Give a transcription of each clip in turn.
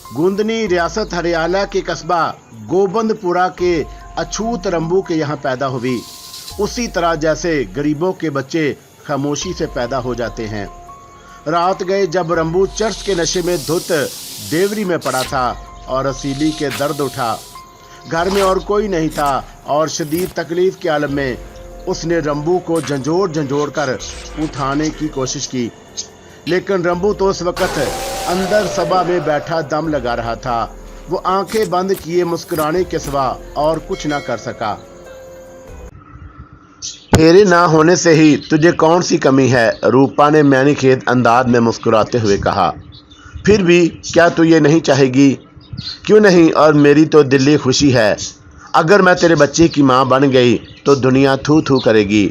गुंदनी रियासत हरियाणा के कस्बा गोबंदपुरा के अछूत रंबू के यहाँ पैदा हुई। उसी तरह जैसे गरीबों के बच्चे खामोशी से पैदा हो जाते हैं। रात गए जब रंबू चर्च के नशे में धुत देवरी में पड़ा था और रसीली के दर्द उठा। घर में और कोई नहीं था और शदीद तकलीफ के आलम में उसने रंबू को झंझोड़ कर उठाने की कोशिश की, लेकिन रंबू तो उस वक्त अंदर सभा में बैठा दम लगा रहा था। वो आंखें बंद किए मुस्कुराने के सिवा और कुछ ना कर सका। फेरे ना होने से ही तुझे कौन सी कमी है, रूपा ने मैनीखेत अंदाज में मुस्कुराते हुए कहा। फिर भी क्या तू ये नहीं चाहेगी? क्यों नहीं, और मेरी तो दिली खुशी है। अगर मैं तेरे बच्चे की माँ बन गई तो दुनिया थू थू करेगी।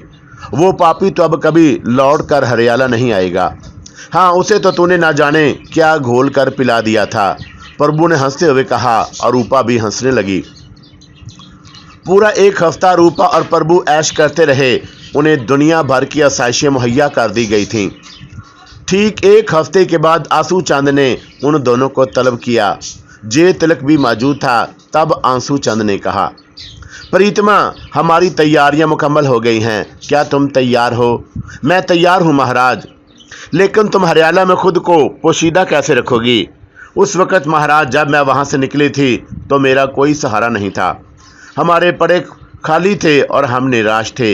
वो पापी तो अब कभी लौट कर हरियाणा नहीं आएगा। हाँ, उसे तो तूने ना जाने क्या घोल कर पिला दिया था, प्रभु ने हंसते हुए कहा और रूपा भी हंसने लगी। पूरा एक हफ्ता रूपा और प्रभु ऐश करते रहे। उन्हें दुनिया भर की आसाइशें मुहैया कर दी गई थीं। ठीक एक हफ्ते के बाद आंसू चंद ने उन दोनों को तलब किया। जे तिलक भी मौजूद था। तब आंसू चंद ने कहा, प्रीतमा, हमारी तैयारियां मुकम्मल हो गई हैं। क्या तुम तैयार हो? मैं तैयार हूं महाराज। लेकिन तुम हरियाणा में खुद को पोशीदा कैसे रखोगी? उस वक़्त महाराज जब मैं वहाँ से निकली थी तो मेरा कोई सहारा नहीं था। हमारे पड़े खाली थे और हम निराश थे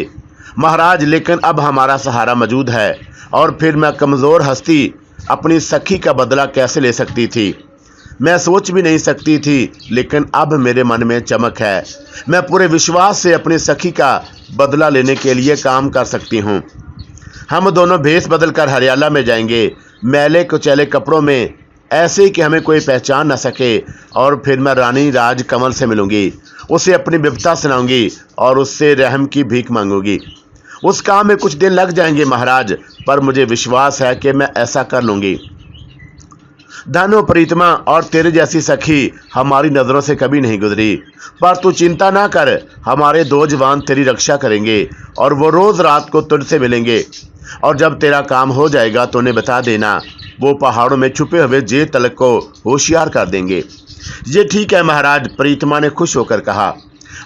महाराज, लेकिन अब हमारा सहारा मौजूद है। और फिर मैं कमज़ोर हस्ती अपनी सखी का बदला कैसे ले सकती थी? मैं सोच भी नहीं सकती थी, लेकिन अब मेरे मन में चमक है। मैं पूरे विश्वास से अपनी सखी का बदला लेने के लिए काम कर सकती हूँ। हम दोनों भेष बदल कर हरियाणा में जाएंगे, मैले कुचैले कपड़ों में, ऐसे कि हमें कोई पहचान न सके। और फिर मैं रानी राज कमल से मिलूंगी, उसे अपनी विपदा सुनाऊंगी और उससे रहम की भीख मांगूंगी। उस काम में कुछ दिन लग जाएंगे महाराज, पर मुझे विश्वास है कि मैं ऐसा कर लूंगी। धनो प्रीतमा, और तेरे जैसी सखी हमारी नज़रों से कभी नहीं गुजरी। पर तू चिंता ना कर, हमारे दो जवान तेरी रक्षा करेंगे और वो रोज़ रात को तुझसे मिलेंगे। और जब तेरा काम हो जाएगा तो उन्हें बता देना, वो पहाड़ों में छुपे हुए जे तलक को होशियार कर देंगे। ये ठीक है महाराज, प्रीतमा ने खुश होकर कहा।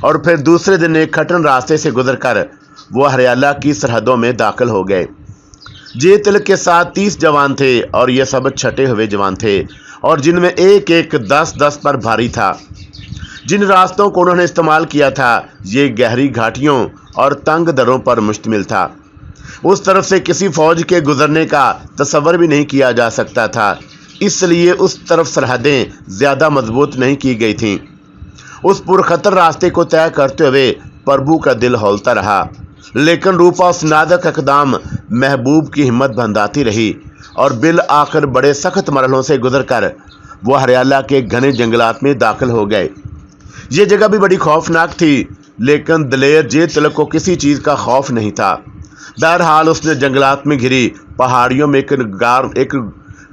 और फिर दूसरे दिन एक कठिन रास्ते से गुजरकर वो हरियाणा की सरहदों में दाखिल हो गए। जे तिलक के साथ 30 जवान थे और ये सब छटे हुए जवान थे, और जिनमें एक एक 10-10 पर भारी था। जिन रास्तों को उन्होंने इस्तेमाल किया था ये गहरी घाटियों और तंग दरों पर मुश्तमिल था। उस तरफ से किसी फौज के गुजरने का तसव्वुर भी नहीं किया जा सकता था, इसलिए उस तरफ सरहदें ज़्यादा मजबूत नहीं की गई थीं। उस पुरखतर रास्ते को तय करते हुए प्रभु का दिल हौलता रहा, लेकिन रूपा उस नाज़ुक इक़दाम महबूब की हिम्मत बंधाती रही। और बिल आखिर बड़े सख्त मरहलों से गुजरकर वो हरियाणा के घने जंगलात में दाखिल हो गए। ये जगह भी बड़ी खौफनाक थी, लेकिन दिलेर जे तिलक को किसी चीज़ का खौफ नहीं था। बहरहाल उसने जंगलात में घिरी पहाड़ियों में एक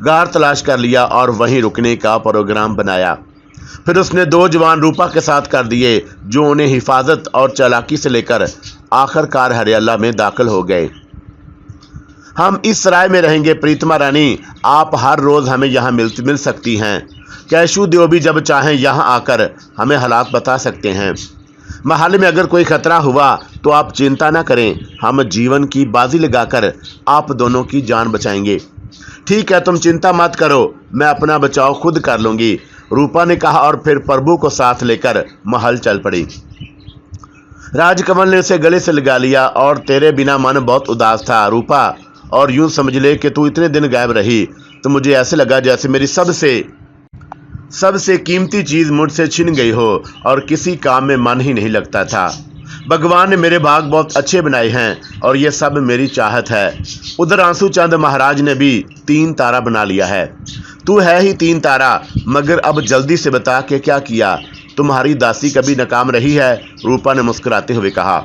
गार तलाश कर लिया और वहीं रुकने का प्रोग्राम बनाया। फिर उसने 2 जवान रूपा के साथ कर दिए, जो उन्हें हिफाजत और चालाकी से लेकर आखिरकार हरियाणा में दाखिल हो गए। हम इस सराय में रहेंगे प्रीतमा रानी, आप हर रोज़ हमें यहाँ मिल सकती हैं। कैशू देव भी जब चाहें यहाँ आकर हमें हालात बता सकते हैं। महल में अगर कोई खतरा हुआ तो आप चिंता ना करें, हम जीवन की बाजी लगाकर आप दोनों की जान बचाएंगे। ठीक है, तुम चिंता मत करो, मैं अपना बचाव खुद कर लूँगी, रूपा ने कहा। और फिर प्रभु को साथ लेकर महल चल पड़ी। राजकमल ने उसे गले से लगा लिया। और तेरे बिना मन बहुत उदास था रूपा, और यूं समझ ले कि तू इतने दिन गायब रही तो मुझे ऐसे लगा जैसे मेरी सबसे कीमती चीज़ मुझसे छिन गई हो और किसी काम में मन ही नहीं लगता था। भगवान ने मेरे भाग बहुत अच्छे बनाए हैं और ये सब मेरी चाहत है। उधर आंसू चंद महाराज ने भी 3 तारा बना लिया है। तू है ही 3 तारा, मगर अब जल्दी से बता के क्या किया? तुम्हारी दासी कभी नाकाम रही है? रूपा ने मुस्कुराते हुए कहा।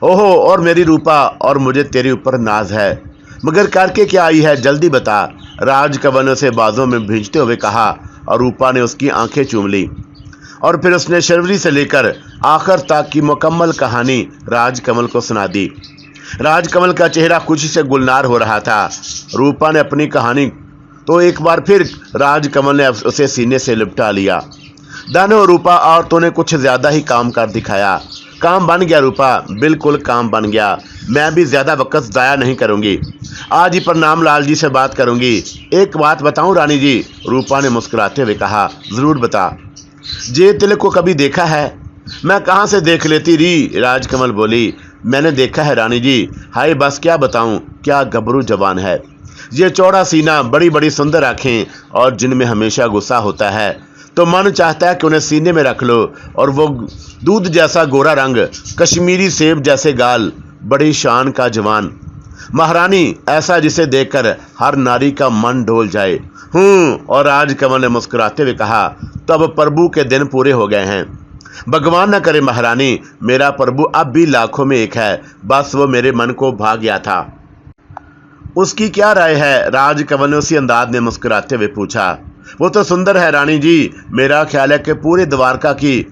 ओहो, और मेरी रूपा, और मुझे तेरे ऊपर नाज है, मगर करके क्या आई है, जल्दी बता, राजकमल ने उसे बाजों में भींचते हुए कहा। और रूपा ने उसकी आंखें चूम ली और फिर उसने शर्वरी से लेकर आखिर तक की मुकम्मल कहानी राजकमल को सुना दी। राजकमल का चेहरा खुशी से गुलनार हो रहा था। रूपा ने अपनी कहानी तो एक बार फिर राजकमल ने उसे सीने से लिपटा लिया। धन हो रूपा, और तूने कुछ ज्यादा ही काम कर दिखाया। काम बन गया रूपा, बिल्कुल काम बन गया। मैं भी ज्यादा वक्त जाया नहीं करूंगी, आज ही प्रणाम लाल जी से बात करूंगी। एक बात बताऊं रानी जी, रूपा ने मुस्कुराते हुए कहा। जरूर बता। जे तिलक को कभी देखा है? मैं कहाँ से देख लेती री, राजकमल बोली। मैंने देखा है रानी जी। हाय बस क्या बताऊं, क्या गबरू जवान है। ये चौड़ा सीना, बड़ी बड़ी सुंदर आंखें, और जिनमें हमेशा गुस्सा होता है, तो मन चाहता है कि उन्हें सीने में रख लो। और वो दूध जैसा गोरा रंग, कश्मीरी सेब जैसे गाल, बड़ी शान का जवान। महारानी, ऐसा जिसे देखकर हर नारी का मन डोल जाए। और राजकमल ने मुस्कुराते हुए कहा, तब प्रभु के दिन पूरे हो गए हैं। भगवान न करे महारानी, मेरा प्रभु अब भी लाखों में एक है, बस वो मेरे मन को भा गया था। उसकी क्या राय है? राजकमल ने उसी अंदाज में मुस्कुराते हुए पूछा। वो तो सुंदर है रानी जी, मेरा ख्याल है कि पूरे द्वारका की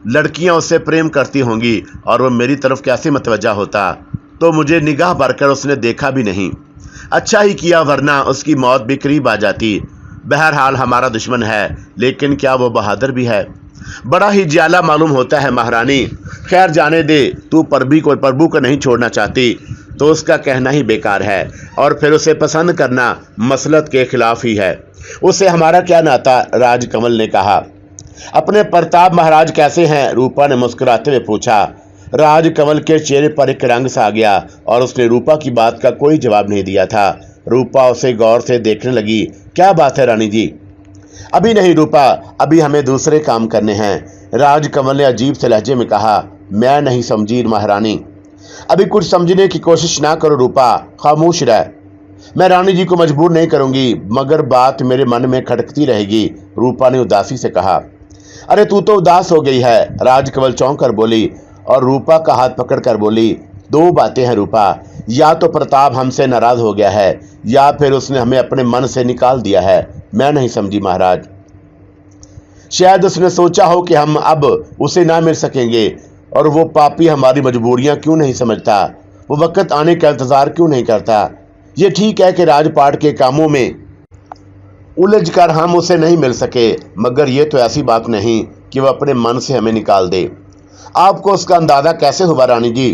लड़कियां उससे प्रेम करती होंगी, और वो मेरी तरफ कैसे मतवज्जा होता, तो मुझे निगाह भरकर उसने देखा भी नहीं। अच्छा ही किया, वरना उसकी मौत भी करीब आ जाती। बहरहाल हमारा दुश्मन है, लेकिन क्या वो बहादुर भी है? बड़ा ही ज्याला मालूम होता है महारानी। खैर जाने दे, तू प्रभु को नहीं छोड़ना चाहती तो उसका कहना ही बेकार है, और फिर उसे पसंद करना मसलत के खिलाफ ही है। उससे हमारा क्या नाता? राजकमल ने कहा। अपने प्रताप महाराज कैसे हैं? रूपा ने मुस्कुराते हुए पूछा। राजकमल के चेहरे पर एक रंग सा आ गया, और उसने रूपा की बात का कोई जवाब नहीं दिया था। रूपा उसे गौर से देखने लगी। क्या बात है रानी जी? अभी नहीं रूपा, अभी हमें दूसरे काम करने हैं, राजकमल ने अजीब से लहजे में कहा। मैं नहीं समझी महारानी। अभी कुछ समझने की कोशिश ना करो रूपा, खामोश रह। मैं रानी जी को मजबूर नहीं करूंगी, मगर बात मेरे मन में खटकती रहेगी, रूपा ने उदासी से कहा। अरे तू तो उदास हो गई है, राजकमल चौंक कर बोली, और रूपा का हाथ पकड़ कर बोली। दो बातें हैं रूपा, या तो प्रताप हमसे नाराज हो गया है, या फिर उसने हमें अपने मन से निकाल दिया है। मैं नहीं समझी महाराज। शायद उसने सोचा हो कि हम अब उसे ना मिल सकेंगे, और वो पापी हमारी मजबूरियां क्यों नहीं समझता, वो वक्त आने का इंतजार क्यों नहीं करता। ये ठीक है कि राजपाट के कामों में उलझ कर हम उसे नहीं मिल सके, मगर ये तो ऐसी बात नहीं कि वह अपने मन से हमें निकाल दे। आपको उसका अंदाजा कैसे हुआ रानी जी?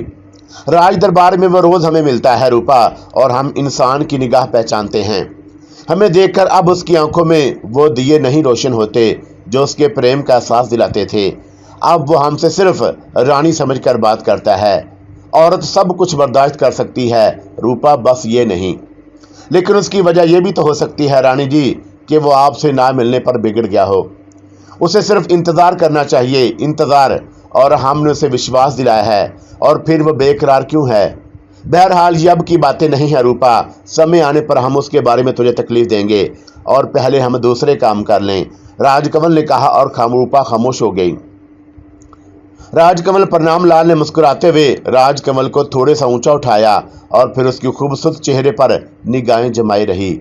राज दरबार में वह रोज हमें मिलता है रूपा, और हम इंसान की निगाह पहचानते हैं। हमें देखकर अब उसकी आंखों में वो दिए नहीं रोशन होते जो उसके प्रेम का एहसास दिलाते थे। अब वो हमसे सिर्फ रानी समझकर बात करता है। औरत सब कुछ बर्दाश्त कर सकती है रूपा, बस ये नहीं। लेकिन उसकी वजह यह भी तो हो सकती है रानी जी कि वो आपसे ना मिलने पर बिगड़ गया हो। उसे सिर्फ इंतज़ार करना चाहिए, इंतज़ार, और हमने उसे विश्वास दिलाया है, और फिर वो बेकरार क्यों है? बहरहाल ये अब की बातें नहीं है रूपा, समय आने पर हम उसके बारे में तुझे तकलीफ देंगे, और पहले हम दूसरे काम कर लें, राजकमल ने कहा, और रूपा खामोश हो गई। राजकमल प्रणाम लाल ने मुस्कुराते हुए राजकमल को थोड़े सा ऊंचा उठाया, और फिर उसके खूबसूरत चेहरे पर निगाहें जमाई रही।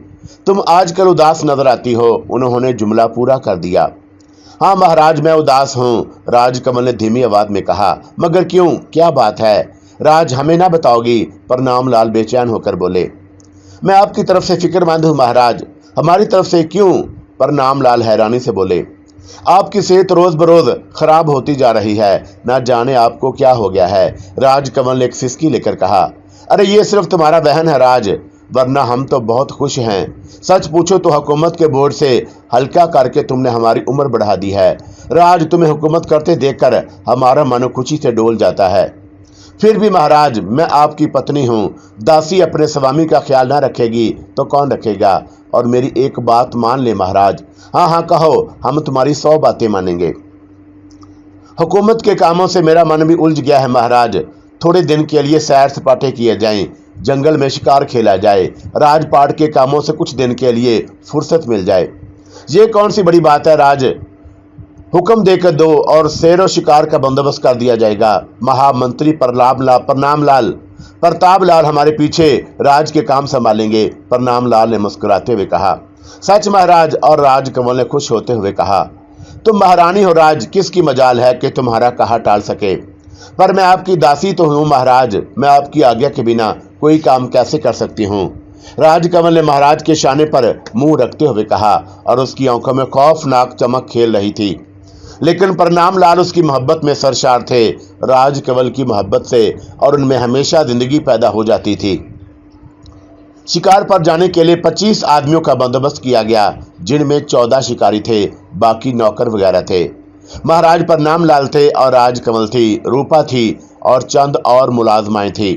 तुम आजकल उदास नजर आती हो, उन्होंने जुमला पूरा कर दिया। हाँ महाराज, मैं उदास हूँ, राजकमल ने धीमी आवाज में कहा। मगर क्यों, क्या बात है? राज, हमें ना बताओगी? प्रणाम लाल बेचैन होकर बोले। मैं आपकी तरफ से फिक्रमंद हूँ महाराज। हमारी तरफ से क्यों? प्रणाम लाल हैरानी से बोले। आपकी सेहत रोज बरोज खराब होती जा रही है, ना जाने आपको क्या हो गया है, राजकमल ने एक सिसकी लेकर कहा। अरे ये सिर्फ तुम्हारा वहन है राज, वरना हम तो बहुत खुश हैं। सच पूछो तो हुकूमत के बोझ से हल्का करके तुमने हमारी उम्र बढ़ा दी है। राज, तुम्हें हुकूमत करते देखकर हमारा मन खुशी से डोल जाता है। फिर भी महाराज, मैं आपकी पत्नी हूँ। दासी अपने स्वामी का ख्याल ना रखेगी तो कौन रखेगा? और मेरी एक बात मान ले महाराज। हाँ हाँ कहो, हम तुम्हारी 100 बातें मानेंगे। हुकूमत के कामों से मेरा मन भी उलझ गया है महाराज। थोड़े दिन के लिए सैर सपाटे किए जाएं, जंगल में शिकार खेला जाए, राजपाट के कामों से कुछ दिन के लिए फुर्सत मिल जाए। ये कौन सी बड़ी बात है राज? हुक्म देकर दो और शेर और शिकार का बंदोबस्त कर दिया जाएगा। महामंत्री प्रताप लाल हमारे पीछे राज के काम संभालेंगे, प्रणाम लाल ने मुस्कुराते हुए कहा। सच महाराज, और राजकमल ने खुश होते हुए कहा। तुम महारानी हो राज, किसकी मजाल है कि तुम्हारा कहा टाल सके। पर मैं आपकी दासी तो हूँ महाराज, मैं आपकी आज्ञा के बिना कोई काम कैसे कर सकती हूँ? राजकमल ने महाराज के शाने पर मुंह रखते हुए कहा और उसकी आंखों में खौफनाक चमक खेल रही थी। लेकिन प्रणाम लाल उसकी मोहब्बत में सरशार थे, राजकमल की मोहब्बत से, और उनमें हमेशा जिंदगी पैदा हो जाती थी। शिकार पर जाने के लिए 25 आदमियों का बंदोबस्त किया गया, जिनमें 14 शिकारी थे, बाकी नौकर वगैरह थे। महाराज प्रणाम लाल थे और राजकमल थी, रूपा थी और चंद और मुलाजमाएं थी।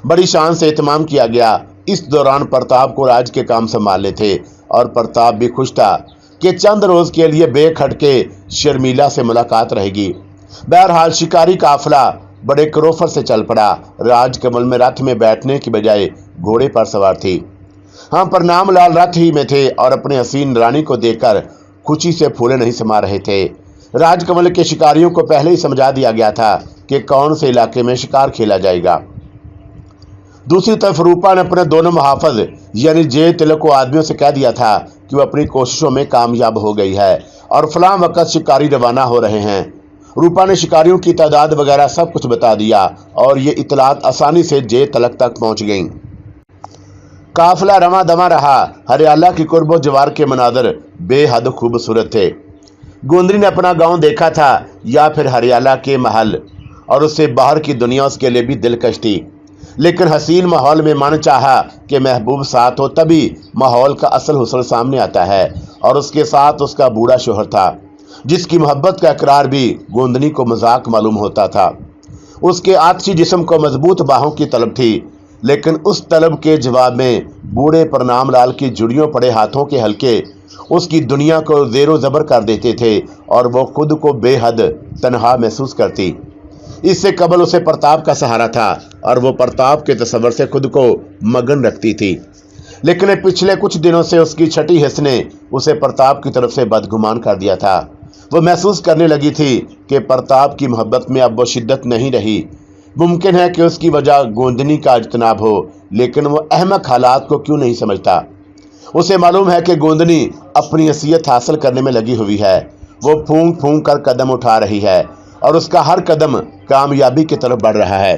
बड़ी शान से इत्माम किया गया। इस दौरान प्रताप को राज के काम संभालने थे और प्रताप भी खुश था कि चंद रोज के लिए बेखटके शर्मिला से मुलाकात रहेगी। बहरहाल शिकारी काफिला बड़े करोफर से चल पड़ा। राजकमल में रथ में बैठने की बजाय घोड़े पर सवार थी। हाँ, प्रणाम लाल रथ ही में थे और अपने हसीन रानी को देखकर खुशी से फूले नहीं समा रहे थे। राजकमल के शिकारियों को पहले ही समझा दिया गया था कि कौन से इलाके में शिकार खेला जाएगा। दूसरी तरफ रूपा ने अपने दोनों मुहाफिज यानी जे तिलक को आदमियों से कह दिया था कि वह अपनी कोशिशों में कामयाब हो गई है और फलां वक्त शिकारी रवाना हो रहे हैं। रूपा ने शिकारियों की तादाद वगैरह सब कुछ बता दिया और ये इतलात आसानी से जे तिलक तक पहुंच गई। काफिला रवा दवा रहा। हरियाला की कुर्बो जवार के मनाजर बेहद खूबसूरत थे। गोंदरी ने अपना गांव देखा था या फिर हरियाला के महल, और उससे बाहर की दुनिया उसके लिए भी दिलकश थी। लेकिन हसीन माहौल में मन चाहा कि महबूब साथ हो, तभी माहौल का असल हुस्न सामने आता है। और उसके साथ उसका बूढ़ा शोहर था, जिसकी मोहब्बत का इकरार भी गोंदनी को मजाक मालूम होता था। उसके आतशी जिस्म को मजबूत बाहों की तलब थी, लेकिन उस तलब के जवाब में बूढ़े प्रणाम लाल की जुड़ियों पड़े हाथों के हल्के उसकी दुनिया को ज़ेरो ज़बर कर देते थे और वो खुद को बेहद तन्हा महसूस करती। इससे कबल उसे प्रताप का सहारा था और वो प्रताप के तस्वर से खुद को मगन रखती थी। लेकिन पिछले कुछ दिनों से उसकी छठी हिस्स ने उसे प्रताप की तरफ से बदगुमान कर दिया था। वो महसूस करने लगी थी कि प्रताप की मोहब्बत में अब वो शिद्दत नहीं रही। मुमकिन है कि उसकी वजह गोंदनी का इज्तनाब हो, लेकिन वो अहमक हालात को क्यों नहीं समझता। उसे मालूम है कि गोंदनी अपनी हैसियत हासिल करने में लगी हुई है। वो फूंक फूंक कर कदम उठा रही है और उसका हर कदम कामयाबी की तरफ बढ़ रहा है।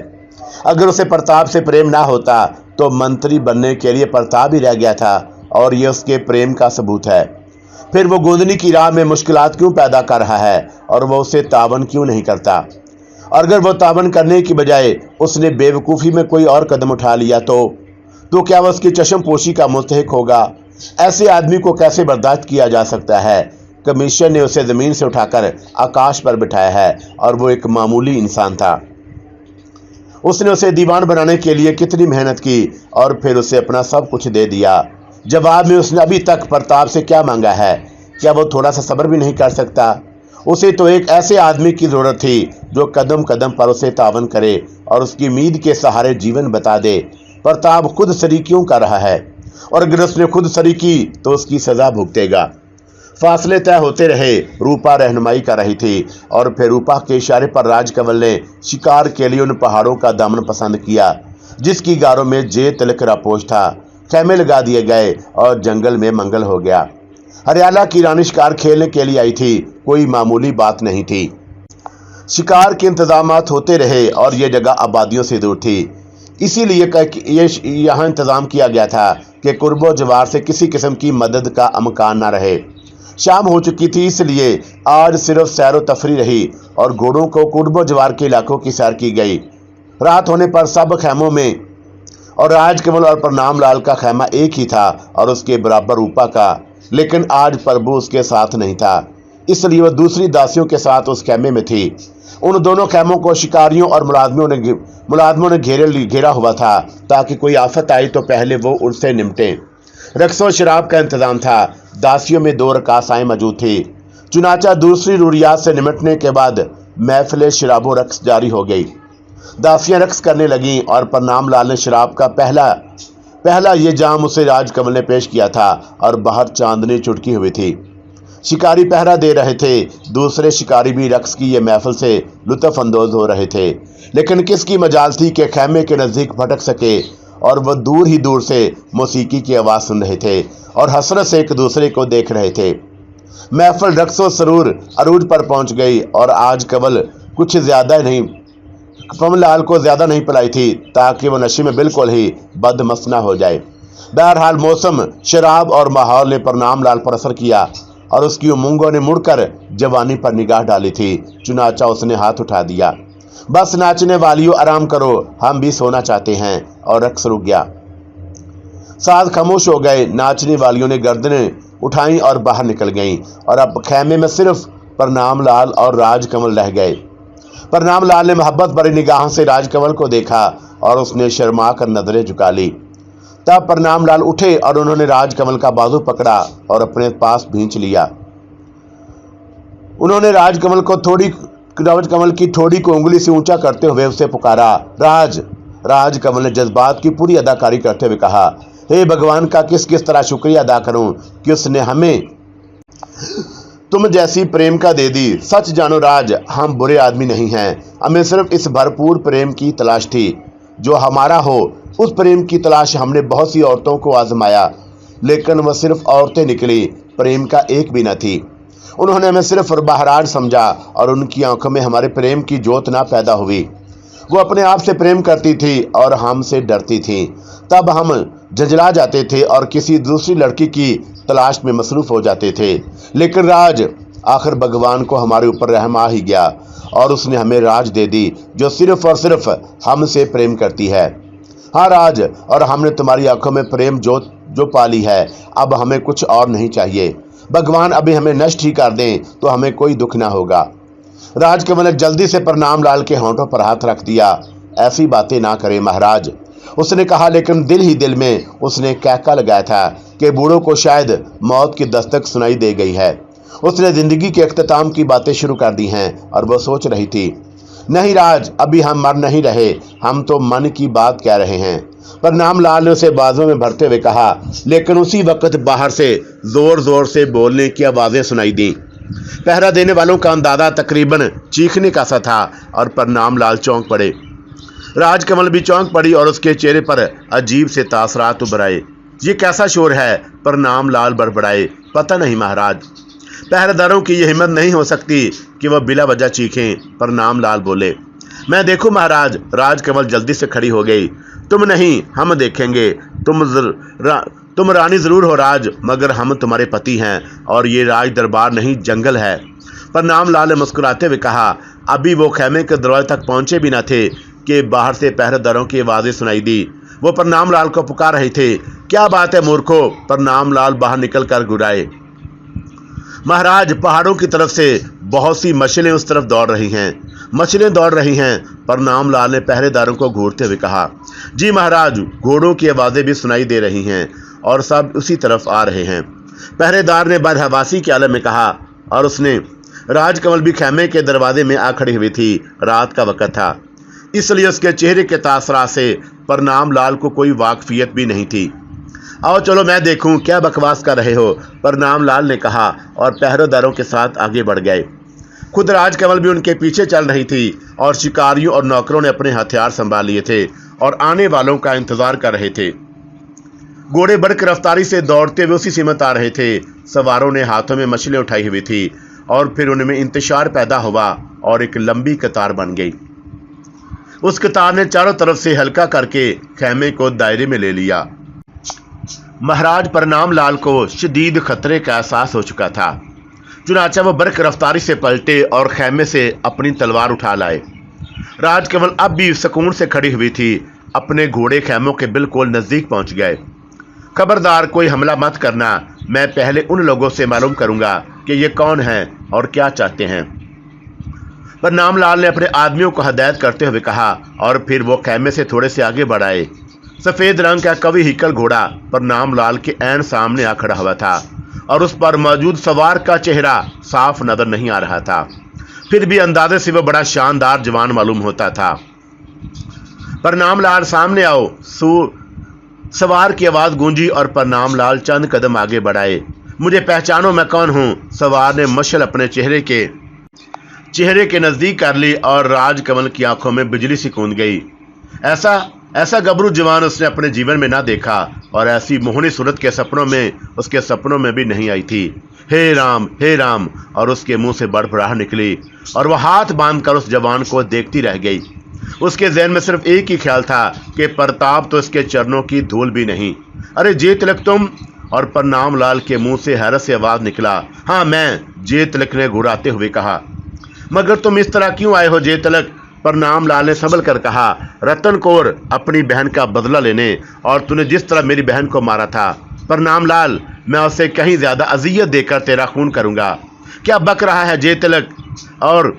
अगर उसे प्रताप से प्रेम ना होता तो मंत्री बनने के लिए प्रताप ही रह गया था, और ये उसके प्रेम का सबूत है। फिर वो गोंदनी की राह में मुश्किलात क्यों पैदा कर रहा है और वो उसे तावन क्यों नहीं करता। और अगर वो तावन करने की बजाय उसने बेवकूफ़ी में कोई और कदम उठा लिया तो क्या वह उसकी चश्म पोशी का मुस्तहिक होगा। ऐसे आदमी को कैसे बर्दाश्त किया जा सकता है। कमीशन ने उसे ज़मीन से उठाकर आकाश पर बिठाया है और वो एक मामूली इंसान था। उसने उसे दीवान बनाने के लिए कितनी मेहनत की और फिर उसे अपना सब कुछ दे दिया। जवाब में उसने अभी तक प्रताप से क्या मांगा है। क्या वो थोड़ा सा सब्र भी नहीं कर सकता। उसे तो एक ऐसे आदमी की ज़रूरत थी जो कदम कदम पर उसे तावन करे और उसकी उम्मीद के सहारे जीवन बता दे। प्रताप खुद सरी क्यों कर रहा है, और अगर उसने खुद सरी की तो उसकी सज़ा भुगतेगा। फासले तय होते रहे। रूपा रहनुमाई कर रही थी और फिर रूपा के इशारे पर राजकमल ने शिकार के लिए उन पहाड़ों का दामन पसंद किया जिसकी गारों में जे तिलक रापोश था। खेमे लगा दिए गए और जंगल में मंगल हो गया। हरियाला की रानी शिकार खेलने के लिए आई थी, कोई मामूली बात नहीं थी। शिकार के इंतजामात होते रहे और ये जगह आबादियों से दूर थी, इसीलिए यहाँ इंतज़ाम किया गया था कि कुर्बो जवार से किसी किस्म की मदद का अमकान न रहे। शाम हो चुकी थी, इसलिए आज सिर्फ सैर तफरी रही और घोड़ों को कुर्बो जवार के इलाकों की सैर की गई। रात होने पर सब खैमों में और राजकमल और प्रणाम लाल का खैमा एक ही था और उसके बराबर रूपा का, लेकिन आज प्रभु उसके साथ नहीं था, इसलिए वह दूसरी दासियों के साथ उस खैमे में थी। उन दोनों खैमों को शिकारियों और मुलाजमों ने घेरा हुआ था ताकि कोई आफत आई तो पहले वो उससे निपटें। रक्सों शराब का इंतजाम था। दासियों में 2 रकासाएं मौजूद थी। चुनाचा दूसरी रूरियात से निमटने के बाद महफिल शराबो रक्स जारी हो गई। दासियां रक्स करने लगीं और प्रणाम लाल ने शराब का पहला ये जाम उसे राजकमल ने पेश किया था और बाहर चांदनी चुटकी हुई थी। शिकारी पहरा दे रहे थे। दूसरे शिकारी भी रक्स की ये महफिल से लुत्फ अंदोज हो रहे थे, लेकिन किसकी मजाल थी कि खैमे के नज़दीक भटक सके, और वह दूर ही दूर से मौसीकी की आवाज़ सुन रहे थे और हसरत से एक दूसरे को देख रहे थे। महफिल रक्सो सरूर अरूज पर पहुंच गई और आज कमल लाल को ज़्यादा नहीं पिलाई थी ताकि वह नशे में बिल्कुल ही बदमस्त न हो जाए। बहरहाल मौसम, शराब और माहौल ने प्रणाम लाल पर असर किया और उसकी उमंगों ने मुड़कर जवानी पर निगाह डाली थी। चुनाचा उसने हाथ उठा दिया। बस नाचने वालियों, आराम करो, हम भी सोना चाहते हैं। और रक्स रुक गया। साथ खामोश हो गए। नाचने वालियों ने गर्दनें उठाई और बाहर निकल गईं और अब खेमे में सिर्फ प्रणाम लाल और राजकमल रह गए। प्रणाम लाल ने मोहब्बत भरी निगाहों से राजकमल को देखा और उसने शर्मा कर नजरें झुका ली। तब प्रणाम लाल उठे और उन्होंने राजकमल का बाजू पकड़ा और अपने पास खींच लिया। उन्होंने राजकमल की ठोड़ी को उंगली से ऊंचा करते हुए उसे पुकारा, राज। राजकमल ने जज्बात की पूरी अदाकारी करते हुए कहा, हे भगवान का किस किस तरह शुक्रिया अदा करूं कि उसने हमें तुम जैसी प्रेम का दे दी। सच जानो राज, हम बुरे आदमी नहीं हैं। हमें सिर्फ इस भरपूर प्रेम की तलाश थी जो हमारा हो। उस प्रेम की तलाश हमने बहुत सी औरतों को आजमाया, लेकिन वह सिर्फ औरतें निकली, प्रेम का एक भी न थी। उन्होंने हमें सिर्फ बहराज समझा और उनकी आंखों में हमारे प्रेम की ज्योत ना पैदा हुई। वो अपने आप से प्रेम करती थी और हमसे डरती थी। तब हम झंझला जाते थे और किसी दूसरी लड़की की तलाश में मसरूफ हो जाते थे। लेकिन राज, आखिर भगवान को हमारे ऊपर रहम आ ही गया और उसने हमें राज दे दी जो सिर्फ और सिर्फ हमसे प्रेम करती है। हाँ राज, और हमने तुम्हारी आंखों में प्रेम जो पाली है। अब हमें कुछ और नहीं चाहिए। भगवान अभी हमें नष्ट ही कर दें तो हमें कोई दुख ना होगा। राजकमल ने जल्दी से प्रणाम लाल के होंठों पर हाथ रख दिया। ऐसी बातें ना करें महाराज, उसने कहा, लेकिन दिल ही दिल में उसने कहका लगाया था कि बूढ़ों को शायद मौत की दस्तक सुनाई दे गई है। उसने जिंदगी के अख्ताम की बातें शुरू कर दी हैं और वह सोच रही थी, नहीं राज, अभी हम मर नहीं रहे, हम तो मन की बात कह रहे हैं। प्रणाम लाल ने उसे बाजों में भरते हुए कहा, लेकिन उसी वक्त बाहर से जोर जोर से बोलने की आवाजें सुनाई दी। पहरा देने वालों का अंदाजा तकरीबन चीखने का सा था और प्रणाम लाल चौंक पड़े। राजकमल भी चौंक पड़ी और उसके चेहरे पर अजीब से तासरात उभर आए। ये कैसा शोर है? प्रणाम लाल बड़बड़ाए। पता नहीं महाराज, पहरेदारों की यह हिम्मत नहीं हो सकती कि वह बिला वजह चीखें। प्रणाम लाल बोले, मैं देखूं महाराज। राजकमल जल्दी से खड़ी हो गई। तुम नहीं, हम देखेंगे। तुम रानी जरूर हो राज, मगर हम तुम्हारे पति हैं और ये राज दरबार नहीं, जंगल है। प्रणाम लाल ने मुस्कुराते हुए कहा। अभी वो खेमे के दरवाजे तक पहुंचे भी न थे कि बाहर से पहरेदारों की आवाजें सुनाई दी। वो प्रणाम लाल को पुकार रहे थे। क्या बात है मूर्खो? प्रणाम लाल बाहर निकल कर गुड़ाए। महाराज, पहाड़ों की तरफ से बहुत सी मछलियां उस तरफ दौड़ रही हैं। मछलियां दौड़ रही हैं, प्रणाम लाल ने पहरेदारों को घूरते हुए कहा। जी महाराज, घोड़ों की आवाजें भी सुनाई दे रही हैं और सब उसी तरफ आ रहे हैं, पहरेदार ने बदहवासी के आलम में कहा। और उसने राजकमल भी खेमे के दरवाजे में आ खड़ी हुई थी। रात का वक्त था, इसलिए उसके चेहरे के तासरा से प्रणाम लाल को कोई वाकफियत भी नहीं थी। आओ चलो मैं देखूं, क्या बकवास कर रहे हो? प्रणाम लाल ने कहा और पहरेदारों के साथ आगे बढ़ गए। खुद राजकमल भी उनके पीछे चल रही थी और शिकारियों और नौकरों ने अपने हथियार संभाल लिए थे और आने वालों का इंतजार कर रहे थे। घोड़े बढ़ रफ्तारी से दौड़ते हुए उसी सीमत आ रहे थे। सवारों ने हाथों में मछलियां उठाई हुई थी और फिर उनमें इंतशार पैदा हुआ और एक लंबी कतार बन गई। उस कतार ने चारों तरफ से हल्का करके खेमे को दायरे में ले लिया। महाराज, प्रणाम लाल को शदीद खतरे का एहसास हो चुका था। चुनाचा वो बरक रफ्तारी से पलटे और खेमे से अपनी तलवार उठा लाए। राजकमल अब भी सुकून से खड़ी हुई थी। अपने घोड़े खेमों के बिल्कुल नजदीक पहुंच गए। खबरदार, कोई हमला मत करना। मैं पहले उन लोगों से मालूम करूंगा कि ये कौन हैं और क्या चाहते हैं। प्रणाम लाल ने अपने आदमियों को हदायत करते हुए कहा और फिर वो खेमे से थोड़े से आगे बढ़ाए। सफेद रंग का कवि हिकल घोड़ा प्रणाम लाल के ऐन सामने आ खड़ा हुआ था और उस पर मौजूद सवार का चेहरा साफ नजर नहीं आ रहा था। फिर भी अंदाजे से वह बड़ा शानदार जवान मालूम होता था। प्रणाम लाल, सामने आओ। सवार की आवाज गूंजी और प्रणाम लाल चंद कदम आगे बढ़ाए। मुझे पहचानो, मैं कौन हूं? सवार ने मशल अपने चेहरे के नजदीक कर ली और राजकमल की आंखों में बिजली सी कूद गई। ऐसा गबरू जवान उसने अपने जीवन में ना देखा और ऐसी मोहनी सूरत के सपनों में उसके सपनों में भी नहीं आई थी। हे राम, और उसके मुंह से बड़बड़ाहट निकली और वह हाथ बांधकर उस जवान को देखती रह गई। उसके जहन में सिर्फ एक ही ख्याल था कि प्रताप तो इसके चरणों की धूल भी नहीं। अरे जे तिलक तुम? और प्रणाम लाल के मुंह से हैरत से आवाज निकला, हाँ मैं, जे तिलक ने घुराते हुए कहा। मगर तुम इस तरह क्यों आए हो जे तिलक? प्रणाम लाल ने संभल कर कहा, रतन कौर अपनी बहन का बदला लेने, और तूने जिस तरह मेरी बहन को मारा था प्रणाम लाल, मैं उसे कहीं ज्यादा अजियत देकर तेरा खून करूंगा। क्या बक रहा है जे तिलक? और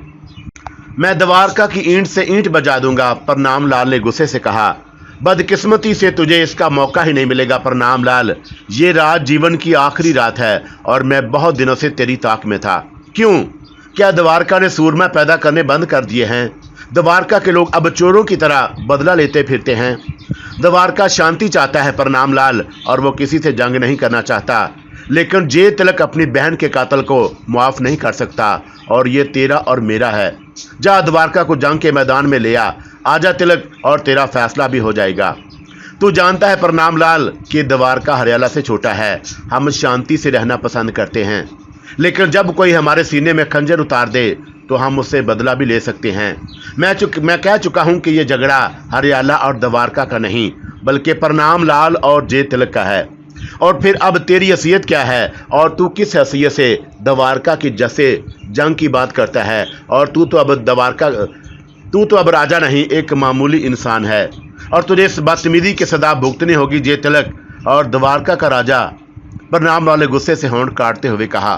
मैं द्वारका की ईंट से ईंट बजा दूंगा। प्रणाम लाल ने गुस्से से कहा, बदकिस्मती से तुझे इसका मौका ही नहीं मिलेगा प्रणाम लाल। ये रात जीवन की आखिरी रात है और मैं बहुत दिनों से तेरी ताक में था। क्यों? क्या द्वारका ने सूरमा पैदा करने बंद कर दिए हैं? द्वारका के लोग अब चोरों की तरह बदला लेते फिरते हैं। द्वारका शांति चाहता है प्रणाम लाल, और वो किसी से जंग नहीं करना चाहता। लेकिन जे तिलक अपनी बहन के कातल को माफ नहीं कर सकता, और ये तेरा और मेरा है। जा द्वारका को जंग के मैदान में ले आ। आजा तिलक, और तेरा फैसला भी हो जाएगा। तू जानता है प्रणाम लाल कि द्वारका हरियाला से छोटा है। हम शांति से रहना पसंद करते हैं, लेकिन जब कोई हमारे सीने में खंजर उतार दे तो हम उससे बदला भी ले सकते हैं। मैं कह चुका हूं कि यह झगड़ा हरियाला और द्वारका का नहीं, बल्कि प्रणाम लाल और जे तिलक का है। और फिर अब तेरी हैसियत क्या है, और तू किस हैसियत से द्वारका की जैसे जंग की बात करता है? और तू तो अब राजा नहीं, एक मामूली इंसान है, और तुझे इस बदतमीजी की सजा भुगतनी होगी जे तिलक, और द्वारका का राजा। प्रणाम लाल ने गुस्से से होंठ काटते हुए कहा,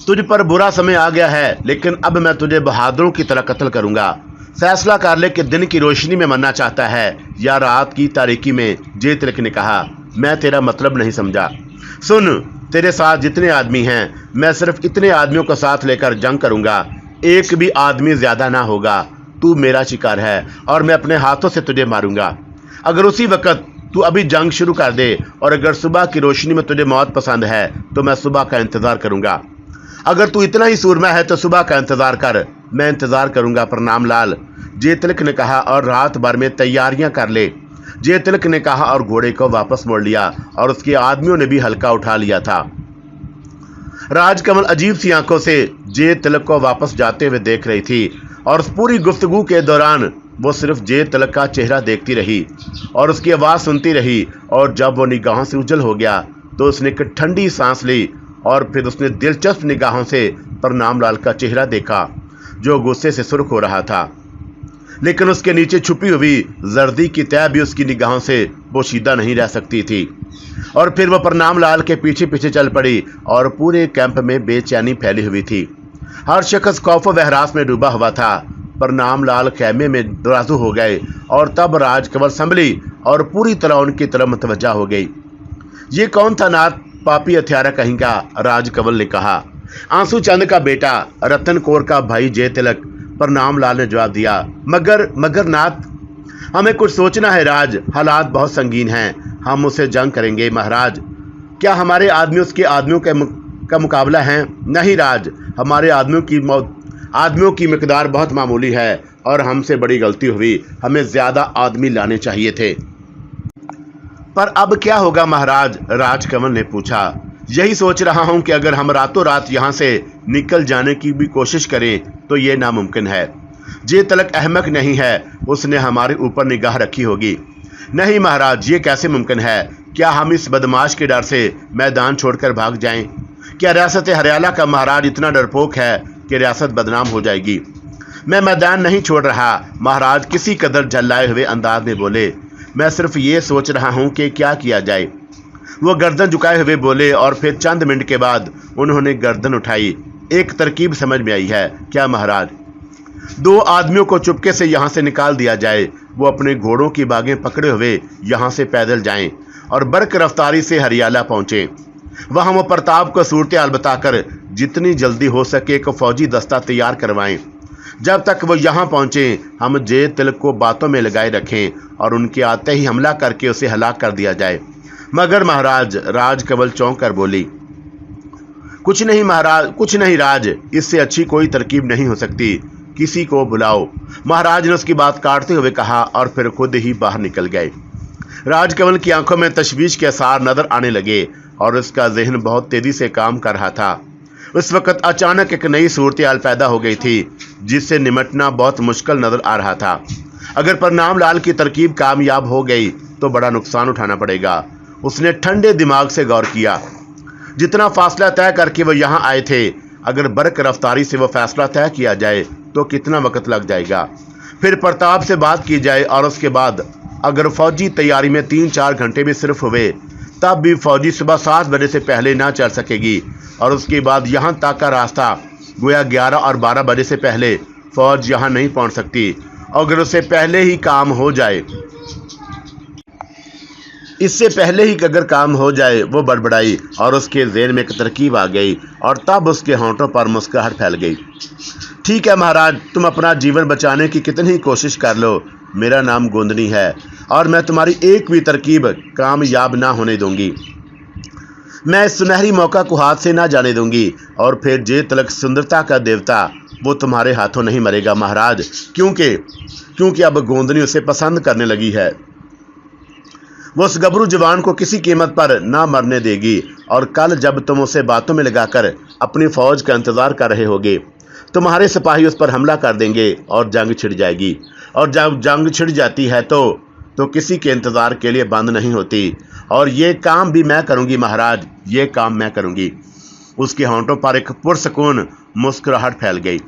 तुझ पर बुरा समय आ गया है, लेकिन अब मैं तुझे बहादुरों की तरह कत्ल करूंगा। फैसला कर ले कि दिन की रोशनी में मरना चाहता है या रात की तारीकी में। जे तिलक ने कहा, मैं तेरा मतलब नहीं समझा। सुन, तेरे साथ जितने आदमी हैं, मैं सिर्फ इतने आदमियों को साथ लेकर जंग करूंगा। एक भी आदमी ज्यादा ना होगा। तू मेरा शिकार है और मैं अपने हाथों से तुझे मारूंगा। अगर उसी वक्त तू अभी जंग शुरू कर दे, और अगर सुबह की रोशनी में तुझे मौत पसंद है तो मैं सुबह का इंतजार करूंगा। अगर तू इतना ही सूरमा है तो सुबह का इंतजार कर, मैं इंतजार करूंगा प्रणाम लाल। जे तिलक ने कहा, और रात भर में तैयारियां कर ले। जे तिलक ने कहा और घोड़े को वापस मोड़ लिया, और उसके आदमियों ने भी हल्का उठा लिया था। राजकमल अजीब सी आंखों से जे तिलक को वापस जाते हुए देख रही थी, और उस पूरी गुफ्तगू के दौरान वो सिर्फ जे तिलक का चेहरा देखती रही और उसकी आवाज़ सुनती रही। और जब वो निगाहों से उजल हो गया तो उसने एक ठंडी सांस ली, और फिर उसने दिलचस्प निगाहों से प्रणाम लाल का चेहरा देखा, जो गुस्से से सुर्ख हो रहा था, लेकिन उसके नीचे छुपी हुई जर्दी की तह भी उसकी निगाहों से पोशीदा नहीं रह सकती थी। और फिर वह प्रणाम लाल के पीछे पीछे चल पड़ी, और पूरे कैंप में बेचैनी फैली हुई थी। हर शख्स खौफ व हरास में डूबा हुआ था। प्रणाम लाल खेमे में दराजू हो गए, और तब राजकमल संभली और पूरी तरह उनकी तरफ मुतवज्जा हो गई। ये कौन था नाथ, पापी हत्यारा कहीं का? राजकमल ने कहा। आंसू चंद का बेटा, रतन कौर का भाई जे तिलक, प्रणाम लाल ने जवाब दिया। मगर नाथ, हमें कुछ सोचना है राज, हालात बहुत संगीन हैं। हम उससे जंग करेंगे महाराज। क्या हमारे आदमी उसके आदमियों का मुकाबला है? नहीं राज, हमारे आदमियों की मिकदार बहुत मामूली है, और हमसे बड़ी गलती हुई। हमें ज्यादा आदमी लाने चाहिए थे। पर अब क्या होगा महाराज? राजकमल ने पूछा। यही सोच रहा हूं कि अगर हम रातों रात यहां से निकल जाने की भी कोशिश करें तो ये नामुमकिन है। जे तिलक अहमक नहीं है, उसने हमारे ऊपर निगाह रखी होगी। नहीं महाराज, ये कैसे मुमकिन है? क्या हम इस बदमाश के डर से मैदान छोड़कर भाग जाएं? क्या रियासत हरियाला का महाराज इतना डरपोक है कि रियासत बदनाम हो जाएगी? मैं मैदान नहीं छोड़ रहा, महाराज किसी कदर झल्लाए हुए अंदाज में बोले। मैं सिर्फ ये सोच रहा हूं कि क्या किया जाए। वो गर्दन झुकाए हुए बोले, और फिर चंद मिनट के बाद उन्होंने गर्दन उठाई। एक तरकीब समझ में आई है। क्या महाराज? 2 आदमियों को चुपके से यहाँ से निकाल दिया जाए। वो अपने घोड़ों की बागें पकड़े हुए यहाँ से पैदल जाएं और बर्क रफ्तारी से हरियाला पहुँचें। वहाँ वो प्रताप को सूरत हाल बताकर जितनी जल्दी हो सके एक फौजी दस्ता तैयार करवाएं। जब तक वो यहाँ पहुँचे, हम जे तिलक को बातों में लगाए रखें, और उनके आते ही हमला करके उसे हलाक कर दिया जाए। मगर महाराज, राजकमल चौंक कर बोली। कुछ नहीं महाराज, कुछ नहीं राज, इससे अच्छी कोई तरकीब नहीं हो सकती। किसी को बुलाओ। महाराज ने उसकी बात काटते हुए कहा, और फिर खुद ही बाहर निकल गए। राजकमल की आंखों में तशवीश के आसार नजर आने लगे, और उसका जहन बहुत तेजी से काम कर रहा था। उस वक्त अचानक एक नई सूरत-हाल पैदा हो गई थी जिससे निपटना बहुत मुश्किल नजर आ रहा था। अगर परनाम लाल की तरकीब कामयाब हो गई तो बड़ा नुकसान उठाना पड़ेगा। उसने ठंडे दिमाग से गौर किया। जितना फासला तय करके वो यहाँ आए थे, अगर बरक रफ्तारी से वो फैसला तय किया जाए तो कितना वक्त लग जाएगा। फिर प्रताप से बात की जाए और उसके बाद अगर फौजी तैयारी में 3-4 घंटे भी सिर्फ हुए तब भी फौजी सुबह 7 बजे से पहले ना चल सकेगी। और उसके बाद यहाँ तक का रास्ता गोया 11 और 12 बजे से पहले फौज यहाँ नहीं पहुँच सकती। अगर उससे पहले ही काम हो जाए, इससे पहले ही अगर काम हो जाए, वो बड़बड़ाई और उसके ज़हन में एक तरकीब आ गई और तब उसके होंठों पर मुस्कुराहट फैल गई। ठीक है महाराज, तुम अपना जीवन बचाने की कितनी ही कोशिश कर लो, मेरा नाम गोंदनी है और मैं तुम्हारी एक भी तरकीब कामयाब ना होने दूंगी। मैं इस सुनहरी मौका को हाथ से ना जाने दूंगी और फिर जे तलक सुंदरता का देवता वो तुम्हारे हाथों नहीं मरेगा महाराज, क्योंकि अब गोंदनी उसे पसंद करने लगी है। वो उस गबरू जवान को किसी कीमत पर ना मरने देगी और कल जब तुम उसे बातों में लगाकर अपनी फौज का इंतजार कर रहे होगे, तुम्हारे सिपाही उस पर हमला कर देंगे और जंग छिड़ जाएगी। और जब जंग छिड़ जाती है तो किसी के इंतजार के लिए बंद नहीं होती। और ये काम भी मैं करूंगी महाराज, ये काम मैं करूंगी। उसके होंठों पर एक पुरसकून मुस्कुराहट फैल गई।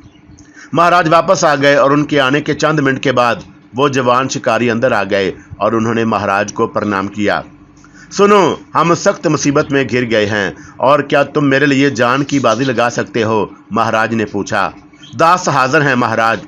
महाराज वापस आ गए और उनके आने के चंद मिनट के बाद वो जवान शिकारी अंदर आ गए और उन्होंने महाराज को प्रणाम किया। सुनो, हम सख्त मुसीबत में घिर गए हैं और क्या तुम मेरे लिए जान की बाजी लगा सकते हो? महाराज ने पूछा। दास हाजिर हैं महाराज।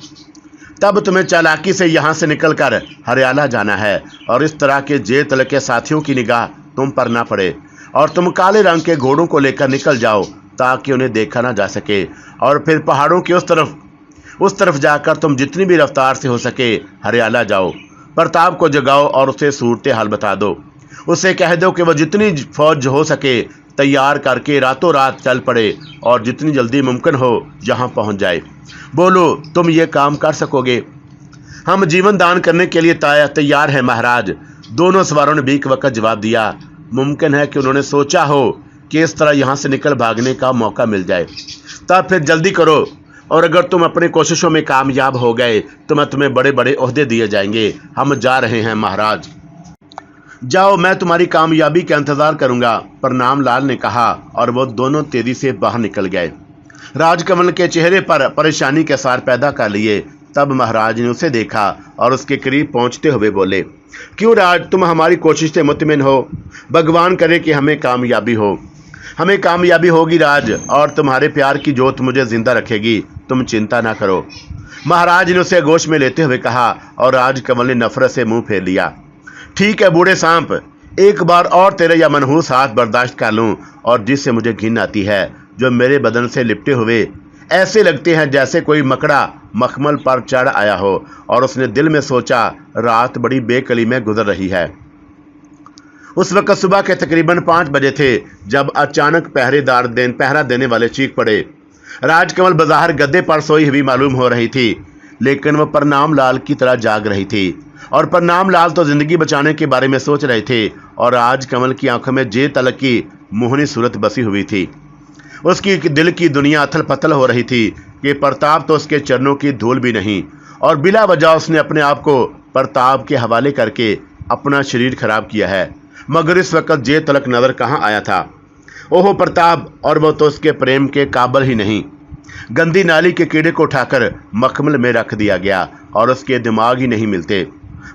तब तुम्हें चालाकी से यहाँ से निकलकर हरियाला जाना है और इस तरह के जे तल के साथियों की निगाह तुम पर ना पड़े और तुम काले रंग के घोड़ों को लेकर निकल जाओ ताकि उन्हें देखा ना जा सके। और फिर पहाड़ों की उस तरफ जाकर तुम जितनी भी रफ्तार से हो सके हरियाला जाओ। प्रताप को जगाओ और उसे सूरत हाल बता दो। उसे कह दो कि वह जितनी फौज हो सके तैयार करके रातों रात चल पड़े और जितनी जल्दी मुमकिन हो यहाँ पहुँच जाए। बोलो, तुम ये काम कर सकोगे? हम जीवन दान करने के लिए तैयार हैं महाराज। दोनों सवारों ने बीक वक्त जवाब दिया। मुमकिन है कि उन्होंने सोचा हो कि इस तरह यहाँ से निकल भागने का मौका मिल जाए। तब फिर जल्दी करो और अगर तुम अपनी कोशिशों में कामयाब हो गए तो तुम्हें बड़े बड़े ओहदे दिए जाएंगे। हम जा रहे हैं महाराज। जाओ, मैं तुम्हारी कामयाबी का इंतजार करूंगा, प्रणाम लाल ने कहा और वो दोनों तेजी से बाहर निकल गए। राजकमल के चेहरे पर परेशानी के सार पैदा कर लिए। तब महाराज ने उसे देखा और उसके करीब पहुंचते हुए बोले, क्यों राज, तुम हमारी कोशिश से मुतमिन हो? भगवान करे कि हमें कामयाबी हो। हमें कामयाबी होगी राज, और तुम्हारे प्यार की जोत मुझे जिंदा रखेगी, तुम चिंता ना करो। महाराज ने उसे गोश में लेते हुए कहा और राजकमल ने नफरत से मुंह फेर लिया। ठीक है बूढ़े सांप, एक बार और तेरे या मनहूस हाथ बर्दाश्त कर लूं और जिससे मुझे घिन आती है, जो मेरे बदन से लिपटे हुए ऐसे लगते हैं जैसे कोई मकड़ा मखमल पर चढ़ आया हो और उसने दिल में सोचा रात बड़ी बेकली में गुजर रही है। उस वक्त सुबह के तकरीबन 5 बजे थे जब अचानक पहरा देने वाले चीख पड़े। राजकमल बज़ाहिर गद्दे पर सोई हुई मालूम हो रही थी, लेकिन वह प्रणाम लाल की तरह जाग रही थी और प्रणाम लाल तो जिंदगी बचाने के बारे में सोच रहे थे और राजकमल की आंखों में जे तलक की मोहनी सूरत बसी हुई थी। उसकी दिल की दुनिया अथल पथल हो रही थी कि प्रताप तो उसके चरणों की धूल भी नहीं और बिला वजह उसने अपने आप को प्रताप के हवाले करके अपना शरीर खराब किया है। मगर इस वक्त जे तलक नजर कहाँ आया था? ओहो प्रताप, और वो तो उसके प्रेम के काबिल ही नहीं। गंदी नाली के कीड़े को उठाकर मखमल में रख दिया गया और उसके दिमाग ही नहीं मिलते।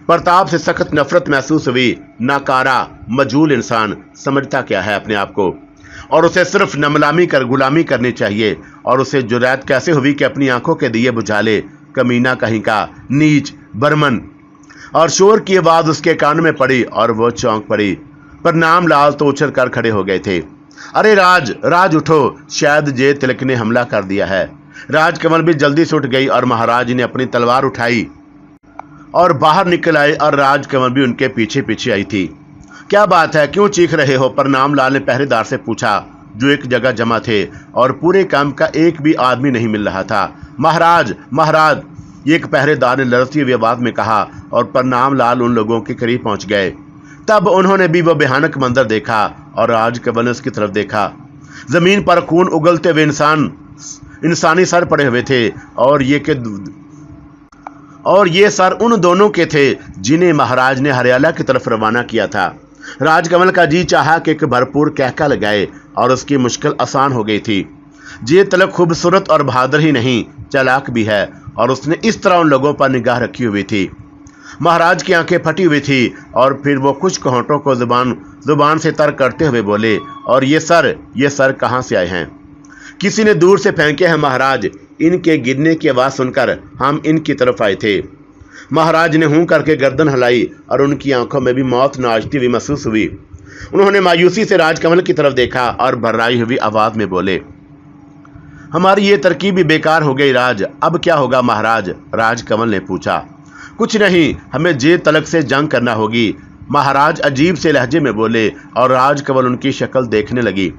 प्रताप से सख्त नफरत महसूस हुई। नाकारा मजूल इंसान समझता क्या है अपने आप को, और उसे सिर्फ गुलामी करनी चाहिए। और उसे जुर्रत कैसे हुई कि अपनी आंखों के दिए बुझा ले? कमीना कहीं का, नीच, बर्मन। और शोर की आवाज उसके कान में पड़ी और वो चौंक पड़ी। प्रणाम लाल तो उछल कर खड़े हो गए थे। अरे राज उठो, शायद जे तिलक ने हमला कर दिया है। राजकमल भी जल्दी से उठ गई और महाराज ने अपनी तलवार उठाई और बाहर निकल आए और राजकमल भी उनके पीछे पीछे आई थी। क्या बात है, क्यों चीख रहे हो? प्रणाम लाल ने पहरेदार से पूछा, जो एक जगह जमा थे और पूरे काम का एक भी आदमी नहीं मिल रहा था। महाराज, एक पहरेदार ने लड़ती हुई आवाज में कहा और प्रणाम लाल उन लोगों के करीब पहुंच गए। तब उन्होंने भी वो भयानक मंजर देखा और राजकमल ने उसकी तरफ देखा। जमीन पर खून उगलते हुए इंसानी सर पड़े हुए थे, और ये सर उन दोनों के थे जिन्हें महाराज ने हरियाला की तरफ रवाना किया था। राजकमल का जी चाहा कि एक भरपूर कहका लगाए और उसकी मुश्किल आसान हो गई थी। जे तिलक खूबसूरत और बहादुर ही नहीं, चालाक भी है, और उसने इस तरह उन लोगों पर निगाह रखी हुई थी। महाराज की आंखें फटी हुई थी और फिर वो कुछ कहटों को जुबान से तर करते हुए बोले, और ये सर कहाँ से आए हैं? किसी ने दूर से फेंके हैं महाराज। इनके गिरने की आवाज़ सुनकर हम इनकी तरफ आए थे। महाराज ने हूं करके गर्दन हिलाई और उनकी आंखों में भी मौत नाचती हुई महसूस हुई। उन्होंने मायूसी से राजकमल की तरफ देखा और भर्राई हुई आवाज में बोले, हमारी ये तरकीब भी बेकार हो गई राज। अब क्या होगा महाराज? राजकमल ने पूछा। कुछ नहीं, हमें जे तलक से जंग करना होगी, महाराज अजीब से लहजे में बोले, और राजकमल उनकी शक्ल देखने लगी।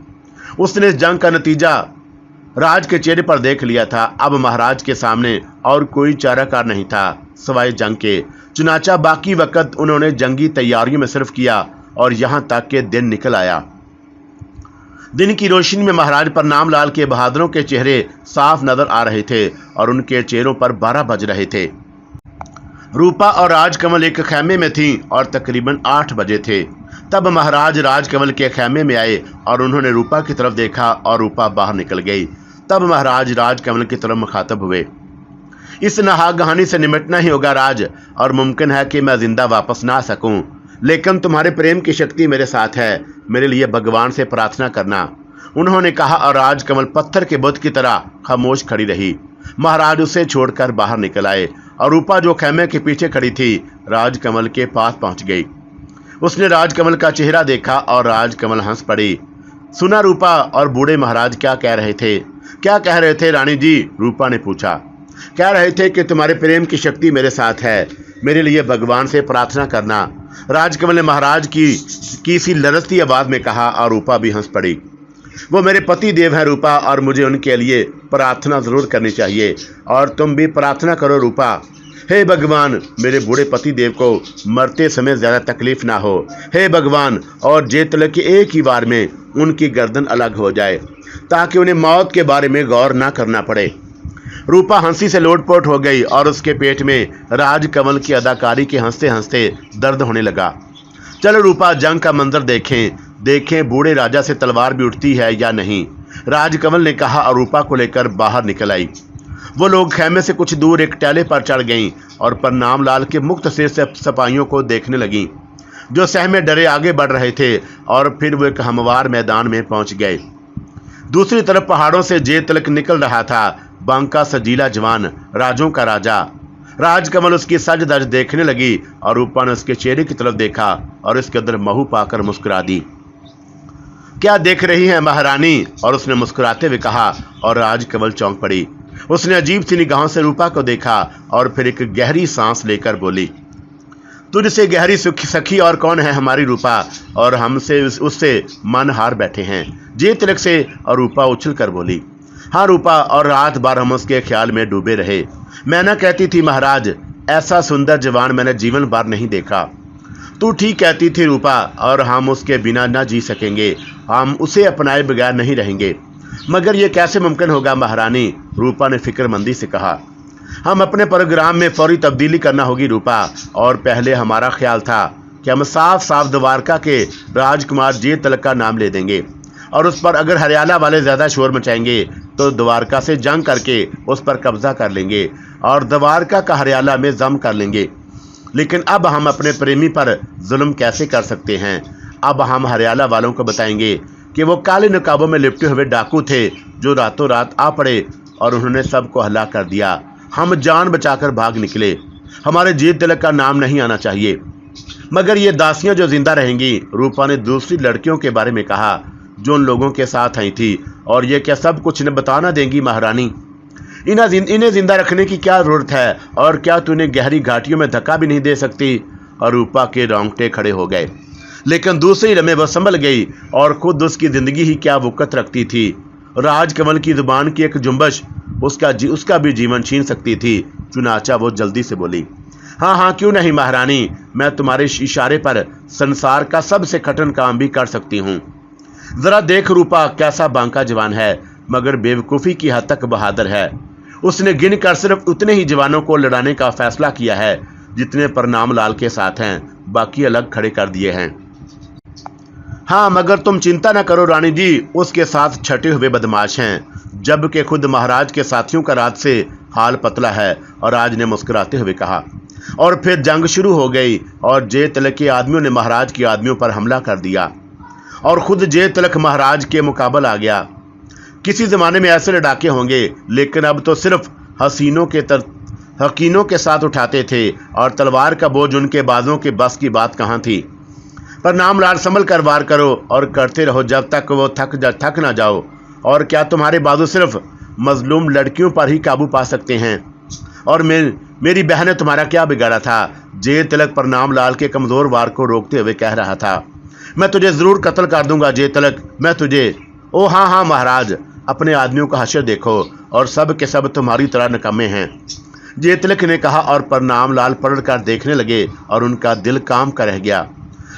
उसने इस जंग का नतीजा राज के चेहरे पर देख लिया था। अब महाराज के सामने और कोई चाराकार नहीं था सिवाय जंग के। चुनाचा बाकी वक्त उन्होंने जंगी तैयारियों में सिर्फ किया, और यहां तक कि दिन निकल आया। दिन की रोशनी में महाराज प्रणाम लाल के बहादुरों के चेहरे साफ नजर आ रहे थे और उनके चेहरों पर 12 बज रहे थे। रूपा और राजकमल एक खैमे में थीं और तकरीबन 8 बजे थे। तब महाराज राजकमल के खैमे में आए और उन्होंने रूपा की तरफ देखा और रूपा बाहर निकल गई। तब महाराज राजकमल की तरफ मुखातब हुए, इस नाहक से निमटना ही होगा राज, और मुमकिन है कि मैं जिंदा वापस ना आ सकूं, लेकिन तुम्हारे प्रेम की शक्ति मेरे साथ है। मेरे लिए भगवान से प्रार्थना करना, उन्होंने कहा, और राजकमल पत्थर के बुत की तरह खामोश खड़ी रही। महाराज उसे छोड़कर बाहर निकल आए और रूपा जो खैमे के पीछे खड़ी थी राजकमल के पास पहुंच गई। उसने राजकमल का चेहरा देखा और राजकमल हंस पड़ी। सुना रूपा, और बूढ़े महाराज क्या कह रहे थे? क्या कह रहे थे रानी जी? रूपा ने पूछा। कह रहे थे कि तुम्हारे प्रेम की शक्ति मेरे साथ है, मेरे लिए भगवान से प्रार्थना करना, राजकमल ने महाराज की सी लरजती आवाज में कहा, और रूपा भी हंस पड़ी। वो मेरे पति देव हैं रूपा, और मुझे उनके लिए प्रार्थना जरूर करनी चाहिए, और तुम भी प्रार्थना करो रूपा। हे भगवान, मेरे बूढ़े पति देव को मरते समय ज्यादा तकलीफ ना हो। हे भगवान, और जे तिलक की एक ही बार में उनकी गर्दन अलग हो जाए, ताकि उन्हें मौत के बारे में गौर ना करना पड़े। रूपा हंसी से लोटपोट हो गई और उसके पेट में राजकमल की अदाकारी के हंसते हंसते दर्द होने लगा। चलो रूपा, जंग का मंजर देखें बूढ़े राजा से तलवार भी उठती है या नहीं, राजकमल ने कहा, और रूपा को लेकर बाहर निकल आई। वो लोग खैमे से कुछ दूर एक टेले पर चढ़ गईं और प्रणाम लाल के मुक्त सिर से सिपाहियों को देखने लगीं, जो सहमे डरे आगे बढ़ रहे थे, और फिर वो एक हमवार मैदान में पहुंच गए। दूसरी तरफ पहाड़ों से जे तिलक निकल रहा था, बांका सजीला जवान, राजों का राजा। राजकमल उसकी सज धज देखने लगी और रूपा ने उसके चेहरे की तरफ देखा और इसके अंदर महू पाकर मुस्कुरा दी। क्या देख रही है महारानी? और उसने मुस्कुराते हुए कहा, और राजकमल चौंक पड़ी। उसने अजीब सी निगाहों से रूपा को देखा और फिर एक गहरी सांस लेकर बोली, तुझसे गहरी सखी और कौन है हमारी रूपा, और हमसे उससे मन हार बैठे हैं जे तिलक से। और रूपा उछल कर बोली, हाँ रूपा, और रात भर हम उसके ख्याल में डूबे रहे। मैं ना कहती थी महाराज, ऐसा सुंदर जवान मैंने जीवन भर नहीं देखा। तू ठीक कहती थी रूपा, और हम उसके बिना ना जी सकेंगे, हम उसे अपनाए बगैर नहीं रहेंगे। मगर ये कैसे मुमकिन होगा महारानी? रूपा ने फिक्रमंदी से कहा। हम अपने प्रोग्राम में फौरी तब्दीली करना होगी रूपा, और पहले हमारा ख्याल था कि हम साफ साफ द्वारका के राजकुमार जे तिलक का नाम ले देंगे, और उस पर अगर हरियाला वाले ज़्यादा शोर मचाएंगे तो द्वारका से जंग करके उस पर कब्जा कर लेंगे और द्वारका का हरियाला में जम कर लेंगे। लेकिन अब हम अपने प्रेमी पर जुल्म कैसे कर सकते हैं? अब हम हरियाला वालों को बताएंगे कि वो काले नकाबों में लिपटे हुए डाकू थे जो रातों रात आ पड़े और उन्होंने सबको हलाक कर दिया। हम जान बचाकर भाग निकले। हमारे जे तिलक का नाम नहीं आना चाहिए। मगर ये दासियां जो जिंदा रहेंगी, रूपा ने दूसरी लड़कियों के बारे में कहा जो उन लोगों के साथ आई थी, और ये क्या सब कुछ इन्हें बताना देंगी महारानी? इन्हें जिंदा रखने की क्या जरूरत है, और क्या तू इन्हें गहरी घाटियों में धक्का भी नहीं दे सकती? और रूपा के रोंगटे खड़े हो गए, लेकिन दूसरी लम्हे वह संभल गई और खुद उसकी जिंदगी ही क्या वक़्त रखती थी। राजकमल की जुबान की एक जुम्बश उसका भी जीवन छीन सकती थी। चुनाचा वो जल्दी से बोली, हाँ हाँ क्यों नहीं महारानी, मैं तुम्हारे इशारे पर संसार का सबसे कठिन काम भी कर सकती हूँ। जरा देख रूपा, कैसा बांका जवान है, मगर बेवकूफ़ी की हद तक बहादुर है। उसने गिन कर सिर्फ उतने ही जवानों को लड़ाने का फैसला किया है जितने प्रणाम लाल के साथ हैं, बाकी अलग खड़े कर दिए हैं। हाँ, मगर तुम चिंता न करो रानी जी, उसके साथ छटे हुए बदमाश हैं, जबकि खुद महाराज के साथियों का रात से हाल पतला है। और राज ने मुस्कुराते हुए कहा। और फिर जंग शुरू हो गई और जय तिलक के आदमियों ने महाराज के आदमियों पर हमला कर दिया और खुद जय तिलक महाराज के मुकाबले आ गया। किसी ज़माने में ऐसे लड़ाके होंगे, लेकिन अब तो सिर्फ हकीनों के साथ उठाते थे और तलवार का बोझ उनके बाजों के बस की बात कहाँ थी। प्रणाम लाल, संभल कर वार करो और करते रहो जब तक वो थक ना जाओ। और क्या तुम्हारे बाजू सिर्फ मजलूम लड़कियों पर ही काबू पा सकते हैं? और मेरी बहन ने तुम्हारा क्या बिगाड़ा था? जय तिलक प्रणाम लाल के कमज़ोर वार को रोकते हुए कह रहा था। मैं तुझे ज़रूर कत्ल कर दूंगा जय तिलक, मैं तुझे। ओ हाँ हाँ महाराज, अपने आदमियों का हश्र देखो और सब के सब तुम्हारी तरह निकम्मे हैं, जय तिलक ने कहा। और प्रणाम लाल पलट कर देखने लगे और उनका दिल काम का रह गया।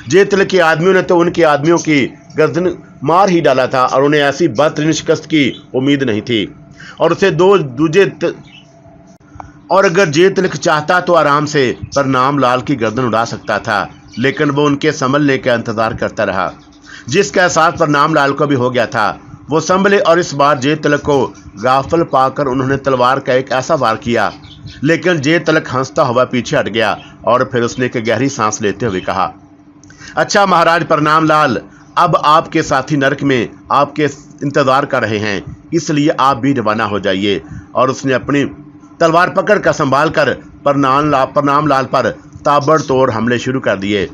जय तिलक के आदमियों ने तो उनके आदमियों की गर्दन मार ही डाला था और उन्हें ऐसी बदतरीन शिकस्त की उम्मीद नहीं थी। और उसे और अगर जय तिलक चाहता तो आराम से प्रणाम लाल की गर्दन उड़ा सकता था, लेकिन वो उनके संभलने का इंतजार करता रहा, जिसका एहसास प्रणाम लाल को भी हो गया था। वो संभले और इस बार जय तिलक को गाफिल पाकर उन्होंने तलवार का एक ऐसा वार किया, लेकिन जय तिलक हंसता हुआ पीछे हट गया और फिर उसने एक गहरी सांस लेते हुए कहा, अच्छा महाराज प्रणाम लाल, अब आपके साथी नरक में आपके इंतजार कर रहे हैं, इसलिए आप भी रवाना हो जाइए। और उसने अपनी तलवार पकड़ कर संभाल कर प्रणाम लाल पर ताबड़तोड़ हमले शुरू कर दिए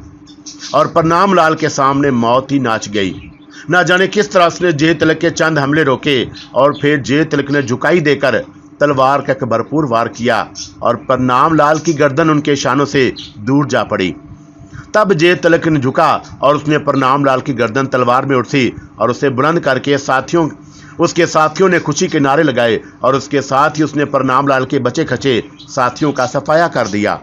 और प्रणाम लाल के सामने मौत ही नाच गई। ना जाने किस तरह उसने जय तिलक के चंद हमले रोके और फिर जय तिलक ने झुकाई देकर तलवार का एक भरपूर वार किया और प्रणाम लाल की गर्दन उनके शानों से दूर जा पड़ी। तब जय तिलक ने झुका और उसने प्रणाम लाल की गर्दन तलवार में उठती और उसे बुलंद करके उसके साथियों ने खुशी के नारे लगाए और उसके साथ ही उसने प्रणाम लाल के बचे खचे साथियों का सफाया कर दिया।